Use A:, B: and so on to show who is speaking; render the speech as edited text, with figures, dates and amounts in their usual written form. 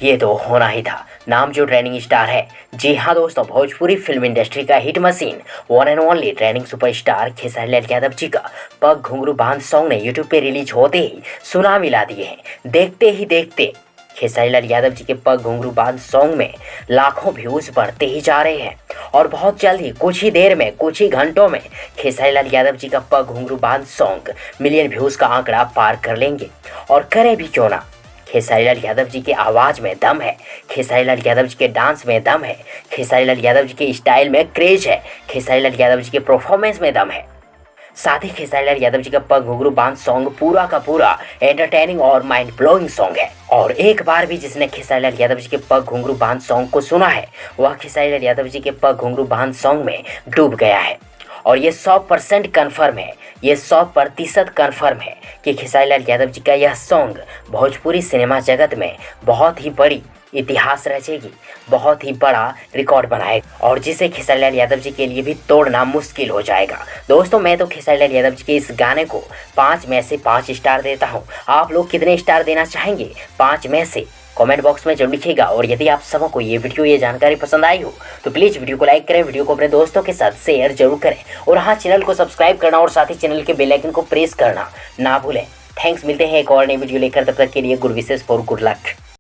A: ये तो होना ही था। नाम जो ट्रेंडिंग स्टार है। जी हाँ दोस्तों, भोजपुरी फिल्म इंडस्ट्री का hit machine, one and only trending superstar Khesari Lal Yadav ji का पग घुंघरू बांध सॉन्ग ने यूट्यूब पे रिलीज होते ही सुनामी ला दिए हैं। देखते ही देखते खेसारी लाल यादव जी के पग घुंघरू बांध सॉन्ग में लाखों व्यूज बढ़ते ही जा रहे हैं और बहुत जल्द ही, कुछ ही देर में, कुछ ही घंटों में खेसारी लाल यादव जी का पग घुंघरू बांध सॉन्ग मिलियन व्यूज का आंकड़ा पार कर लेंगे। और करे भी क्यों ना, खेसारी लाल यादव जी की आवाज़ में दम है, खेसारी लाल यादव जी के डांस में दम है, खेसारी लाल यादव जी के स्टाइल में क्रेज है, खेसारी लाल यादव जी के परफॉर्मेंस में दम है। साथ ही खेसारी लाल यादव जी का पग घुंघरू बांध सॉन्ग पूरा का पूरा एंटरटेनिंग और माइंड ब्लोइंग सॉन्ग है। और एक बार भी जिसने खेसारी लाल यादव जी के पग घुंघरू बांध सॉन्ग को सुना है, वह खेसारी लाल यादव जी के पग घुंघरू बांध सॉन्ग में डूब गया है। और ये 100% कन्फर्म है, ये 100% कन्फर्म है कि खेसारी लाल यादव जी का यह सॉन्ग भोजपुरी सिनेमा जगत में बहुत ही बड़ी इतिहास रचेगी, बहुत ही बड़ा रिकॉर्ड बनाएगा और जिसे खेसारी लाल यादव जी के लिए भी तोड़ना मुश्किल हो जाएगा। दोस्तों, मैं तो खेसारी लाल यादव जी के इस गाने को 5 में से 5 स्टार देता हूँ। आप लोग कितने स्टार देना चाहेंगे 5 में से? कमेंट बॉक्स में जरूर लिखिएगा। और यदि आप सबको ये वीडियो, ये जानकारी पसंद आई हो तो प्लीज़ वीडियो को लाइक करें, वीडियो को अपने दोस्तों के साथ शेयर जरूर करें और हाँ, चैनल को सब्सक्राइब करना और साथ ही चैनल के बेल आइकन को प्रेस करना ना भूलें। थैंक्स, मिलते हैं एक और नई वीडियो लेकर, तब तक के लिए good wishes for good luck.